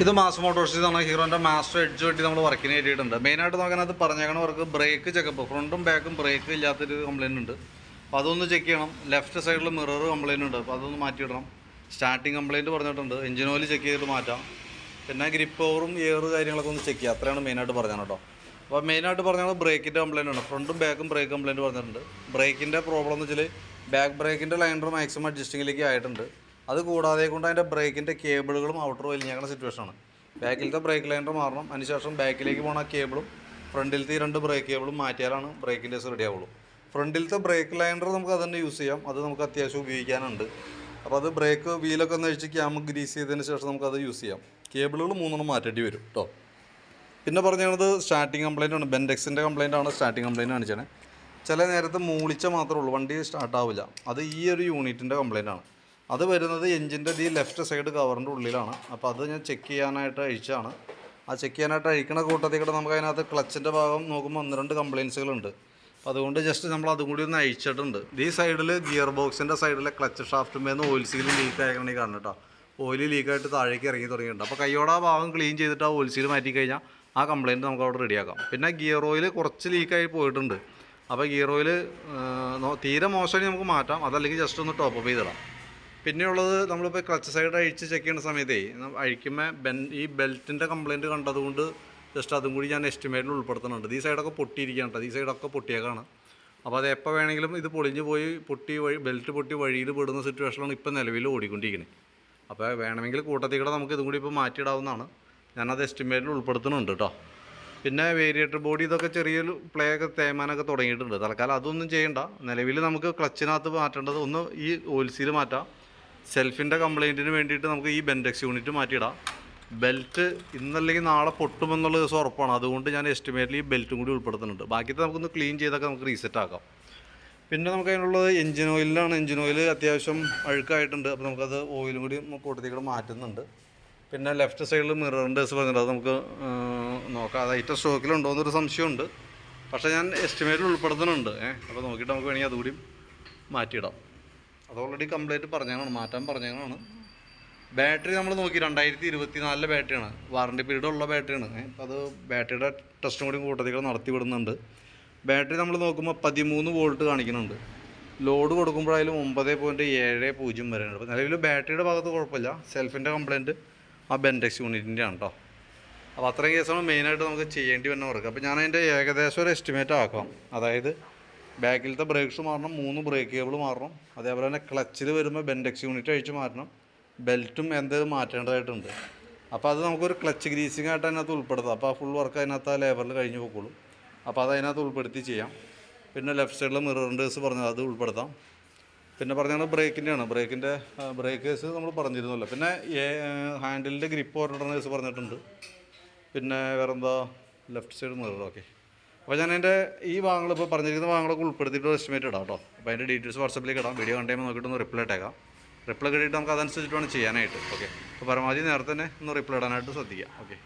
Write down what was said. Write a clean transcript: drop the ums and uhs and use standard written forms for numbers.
ഇത് mass മോട്ടോഴ്സിന്നാണ് ഹീറോൻ്റെ master edge വെട്ടി നമ്മൾ വർക്കിന് കയറ്റിയിട്ടുണ്ട്. മെയിനായിട്ട് നോക്കാനകത്ത് പറഞ്ഞേക്കണ വർക്ക് ബ്രേക്ക് ചെക്കപ്പ്, ഫ്രണ്ടും ബാക്കും ബ്രേക്ക് ഇല്ലാത്തൊരു കംപ്ലയിൻ്റ് ഉണ്ട്. അപ്പോൾ അതൊന്ന് ചെക്ക് ചെയ്യണം. ലെഫ്റ്റ് സൈഡിൽ മിറർ കംപ്ലയിൻ്റ് ഉണ്ട്, അപ്പോൾ അതൊന്ന് മാറ്റിയിടണം. സ്റ്റാർട്ടിങ് കംപ്ലയിൻറ്റ് പറഞ്ഞിട്ടുണ്ട്, എഞ്ചിൻ ഓയിൽ ചെക്ക് ചെയ്തിട്ട് മാറ്റാം. പിന്നെ ഗ്രിപ്പ് ഓവറും എയർ കാര്യങ്ങളൊക്കെ ഒന്ന് ചെക്ക് ചെയ്യുക. അത്രയാണ് മെയിനായിട്ട് പറഞ്ഞത് കേട്ടോ. അപ്പോൾ മെയിനായിട്ട് പറഞ്ഞാൽ ബ്രേക്കിൻ്റെ കംപ്ലയിൻ്റ് ആണ്. ഫ്രണ്ടും ബാക്കും ബ്രേക്ക് കംപ്ലയിൻറ്റ് പറഞ്ഞിട്ടുണ്ട്. ബ്രേക്കിൻ്റെ പ്രോബ്ലം എന്ന് വെച്ചാൽ ബാക്ക് ബ്രേക്കിൻ്റെ ലൈനർ മാക്സിമം അഡ്ജസ്റ്റിങ്ങിലേക്ക് ആയിട്ടുണ്ട്. അത് കൂടാതെ കൊണ്ട് അതിൻ്റെ ബ്രേക്കിൻ്റെ കേബിളുകളും ഔട്ടർ വലിഞ്ഞേക്കുന്ന സിറ്റുവേഷനാണ്. ബാക്കിലത്തെ ബ്രേക്ക് ലൈനർ മാറണം. അതിനുശേഷം ബാക്കിലേക്ക് പോകുന്ന കേബിളും ഫ്രണ്ടിലത്തെ ഈ 2 ബ്രേക്ക് കേബിളും മാറ്റിയാലാണ് ബ്രേക്കിൻ്റെ റെഡി ആവുള്ളൂ. ഫ്രണ്ടിലത്തെ ബ്രേക്ക് ലൈനർ നമുക്ക് അതുതന്നെ യൂസ് ചെയ്യാം, അത് നമുക്ക് അത്യാവശ്യം ഉപയോഗിക്കാനുണ്ട്. അപ്പോൾ അത് ബ്രേക്ക് വീലൊക്കെ ഒന്ന് അഴിച്ച് ക്യാമ് ഗ്രീസ് ചെയ്തതിന് ശേഷം നമുക്കത് യൂസ് ചെയ്യാം. കേബിളുകൾ 3 മാറ്റേണ്ടി വരും കേട്ടോ. പിന്നെ പറഞ്ഞത് സ്റ്റാർട്ടിങ് കംപ്ലയിൻ്റ് ആണ്, ബെൻഡെക്സിൻ്റെ കംപ്ലയിൻ്റ് ആണ് സ്റ്റാർട്ടിങ് കംപ്ലയിൻ്റ് കാണിച്ചത്. ചില നേരത്തെ മൂളിച്ച മാത്രമേ ഉള്ളൂ, വണ്ടി സ്റ്റാർട്ടാവില്ല. അത് ഈ ഒരു യൂണിറ്റിൻ്റെ കംപ്ലയിൻ്റ് ആണ്. അത് വരുന്നത് എഞ്ചിൻ്റെ ഈ ലെഫ്റ്റ് സൈഡ് കവറിൻ്റെ ഉള്ളിലാണ്. അപ്പോൾ അത് ഞാൻ ചെക്ക് ചെയ്യാനായിട്ട് അഴിച്ചാണ്. ആ ചെക്ക് ചെയ്യാനായിട്ട് അഴിക്കണ കൂട്ടത്തിൽ കൂടെ നമുക്ക് അതിനകത്ത് ക്ലച്ചിൻ്റെ ഭാഗം നോക്കുമ്പോൾ 1-2 കംപ്ലയിൻസുകളുണ്ട്. അപ്പോൾ അതുകൊണ്ട് ജസ്റ്റ് നമ്മൾ അതും കൂടി ഒന്ന് അഴിച്ചിട്ടുണ്ട്. ഈ സൈഡിൽ ഗിയർ ബോക്സിൻ്റെ സൈഡിലെ ക്ലച്ച് ഷാഫ്റ്റുമേന്ന് ഓയിൽ സീൽ ലീക്ക് ആയിക്കണമെങ്കിൽ കാണണം കേട്ടോ. ഓയിൽ ലീക്കായിട്ട് താഴേക്ക് ഇറങ്ങി തുടങ്ങിയിട്ടുണ്ട്. അപ്പോൾ കൈയോടെ ആ ഭാഗം ക്ലീൻ ചെയ്തിട്ട് ആ ഓയിൽ സീൽ മാറ്റി കഴിഞ്ഞാൽ ആ കംപ്ലയിൻറ്റ് നമുക്ക് അവിടെ റെഡിയാക്കാം. പിന്നെ ഗിയർ ഓയിൽ കുറച്ച് ലീക്കായി പോയിട്ടുണ്ട്. അപ്പോൾ ഗിയർ ഓയിൽ തീരെ മോശമായി നമുക്ക് മാറ്റാം, അതല്ലെങ്കിൽ ജസ്റ്റ് ഒന്ന് ടോപ്പ് അപ്പ് ചെയ്തിടാം. പിന്നെയുള്ളത് നമ്മളിപ്പോൾ ക്ലച്ച് സൈഡ് അഴിച്ച് ചെക്ക് ചെയ്യുന്ന സമയത്തേ അഴിക്കുമ്പോൾ ഈ ബെൽറ്റിൻ്റെ കംപ്ലയിൻറ്റ് കണ്ടതുകൊണ്ട് ജസ്റ്റ് അതും കൂടി ഞാൻ എസ്റ്റിമേറ്റിൽ ഉൾപ്പെടുത്തുന്നുണ്ട്. ഈ സൈഡൊക്കെ പൊട്ടിയിരിക്കുകയാണ്, ഈ സൈഡൊക്കെ പൊട്ടിയേക്കാണ്. അപ്പോൾ അത് എപ്പോൾ വേണമെങ്കിലും ഇത് പൊളിഞ്ഞ് പോയി ബെൽറ്റ് പൊട്ടി വഴിയിൽ പെടുന്ന സിറ്റുവേഷനാണ് ഇപ്പോൾ നിലവിൽ ഓടിക്കൊണ്ടിരിക്കുന്നത്. അപ്പോൾ വേണമെങ്കിൽ കൂട്ടത്തിൽ കൂടെ നമുക്ക് ഇതും കൂടി ഇപ്പോൾ മാറ്റിയിടാവുന്നതാണ്. ഞാനത് എസ്റ്റിമേറ്റിൽ ഉൾപ്പെടുത്തുന്നുണ്ട് കേട്ടോ. പിന്നെ വേരിയേറ്റർ ബോഡി ഇതൊക്കെ ചെറിയൊരു പ്ലേ ഒക്കെ തേമാനൊക്കെ തുടങ്ങിയിട്ടുണ്ട്. തൽക്കാലം അതൊന്നും ചെയ്യണ്ട. നിലവിൽ നമുക്ക് ക്ലച്ചിനകത്ത് മാറ്റേണ്ടത് ഒന്ന് ഈ ഓയിൽ സീൽ മാറ്റാം. സെൽഫിൻ്റെ കംപ്ലയിൻറ്റിന് വേണ്ടിയിട്ട് നമുക്ക് ഈ ബെൻഡെക്സ് യൂണിറ്റ് മാറ്റിയിടാം. ബെൽറ്റ് ഇന്നല്ലെങ്കിൽ നാളെ പൊട്ടുമെന്നുള്ള ദിവസം ഉറപ്പാണ്. അതുകൊണ്ട് ഞാൻ എസ്റ്റിമേറ്റിൽ ഈ ബെൽറ്റും കൂടി ഉൾപ്പെടുത്തുന്നുണ്ട്. ബാക്കിയത്തെ നമുക്കൊന്ന് ക്ലീൻ ചെയ്തൊക്കെ നമുക്ക് റീസെറ്റ് ആക്കാം. പിന്നെ നമുക്ക് അതിനുള്ളത് എഞ്ചിൻ ഓയിലാണ്. എഞ്ചിൻ ഓയിൽ അത്യാവശ്യം അഴുക്കായിട്ടുണ്ട്. അപ്പോൾ നമുക്കത് ഓയിലും കൂടി കൂട്ടത്തിൽ മാറ്റുന്നുണ്ട്. പിന്നെ ലെഫ്റ്റ് സൈഡിൽ മിററിൻ്റെ പറഞ്ഞിട്ട് അത് നമുക്ക് നോക്കാം. അത് ഐറ്റം സ്റ്റോക്കിലുണ്ടോ എന്നൊരു സംശയമുണ്ട്. പക്ഷേ ഞാൻ എസ്റ്റിമേറ്റിൽ ഉൾപ്പെടുത്തുന്നുണ്ട്. അപ്പോൾ നോക്കിയിട്ട് നമുക്ക് വേണമെങ്കിൽ അതുകൂടി മാറ്റിയിടാം. അത് ഓൾറെഡി കംപ്ലീറ്റ് പറഞ്ഞതാണ്, മാറ്റാൻ പറഞ്ഞതാണ്. ബാറ്ററി നമ്മൾ നോക്കി 2024 ബാറ്ററിയാണ്, വാറണ്ടി പീരീഡ് ഉള്ള ബാറ്ററിയാണ്. അപ്പോൾ അത് ബാറ്ററിയുടെ ടെസ്റ്റും കൂടി കൂട്ടത്തിൽ നടത്തി വിടുന്നുണ്ട്. ബാറ്ററി നമ്മൾ നോക്കുമ്പോൾ 13 വോൾട്ട് കാണിക്കുന്നുണ്ട്. ലോഡ് കൊടുക്കുമ്പോഴായാലും 9.70 വരെയാണ്. അപ്പോൾ നിലവിൽ ബാറ്ററിയുടെ ഭാഗത്ത് കുഴപ്പമില്ല. സെൽഫിൻ്റെ കംപ്ലയിൻറ്റ് ആ ബെൻഡെക്സ് യൂണിറ്റിൻ്റെ ആണ് കേട്ടോ. അപ്പോൾ അത്രയും കേസാണ് മെയിനായിട്ട് നമുക്ക് ചെയ്യേണ്ടി വരുന്ന വർക്ക്. അപ്പോൾ ഞാൻ അതിൻ്റെ ഏകദേശം ഒരു എസ്റ്റിമേറ്റ് ആക്കാം. അതായത് ബാക്കിലത്തെ ബ്രേക്സ് മാറണം, 3 ബ്രേക്ക് കേബിൾ മാറണം, അതേപോലെ തന്നെ ക്ലച്ചിൽ വരുമ്പോൾ ബെൻഡെക്സ് യൂണിറ്റ് അഴിച്ച് മാറ്റണം, ബെൽറ്റും എന്തെങ്കിലും മാറ്റേണ്ടതായിട്ടുണ്ട്. അപ്പോൾ അത് നമുക്കൊരു ക്ലച്ച് ഗ്രീസിങ് ആയിട്ട് അതിനകത്ത് ഉൾപ്പെടുത്താം. അപ്പോൾ ആ ഫുൾ വർക്ക് അതിനകത്ത് ആ ലേബറിൽ കഴിഞ്ഞ് പോയിക്കോളും. അപ്പോൾ അത് അതിനകത്ത് ഉൾപ്പെടുത്തി ചെയ്യാം. പിന്നെ ലെഫ്റ്റ് സൈഡിൽ മിററിൻ്റെസ് പറഞ്ഞത് അത് ഉൾപ്പെടുത്താം. പിന്നെ പറഞ്ഞാൽ ബ്രേക്കിൻ്റെയാണ്, ബ്രേക്കേഴ്സ് നമ്മൾ പറഞ്ഞിരുന്നല്ലോ. പിന്നെ ഹാൻഡിലിൻ്റെ ഗ്രിപ്പ് ഓർഡറിനേഴ്സ് പറഞ്ഞിട്ടുണ്ട്. പിന്നെ വേറെന്താ ലെഫ്റ്റ് സൈഡ് മിറർ. ഓക്കെ. അപ്പോൾ ഞാൻ എൻ്റെ ഈ ഭാഗങ്ങൾ ഇപ്പോൾ പറഞ്ഞിരിക്കുന്ന ഭാഗങ്ങളൊക്കെ ഉൾപ്പെടുത്തിയിട്ട് എസ്റ്റിമേറ്റ് ഇടാം കേട്ടോ. അപ്പോൾ അതിൻ്റെ ഡീറ്റെയിൽസ് വാട്സപ്പിലേക്ക് ഇടാം. വീഡിയോ കണ്ടുമ്പോൾ നോക്കിയിട്ടൊന്ന് റിപ്ലൈ ഇട്ടേക്കാം. റിപ്ലൈ കിട്ടിയിട്ട് നമുക്ക് അതനുസരിച്ചിട്ട് വേണം ചെയ്യാനായിട്ട്. ഓക്കെ. അപ്പോൾ പരമാവധി നേരത്തെ തന്നെ ഒന്ന് റിപ്ലൈ ഇടാനായിട്ട് ശ്രദ്ധിക്കാം. ഓക്കെ.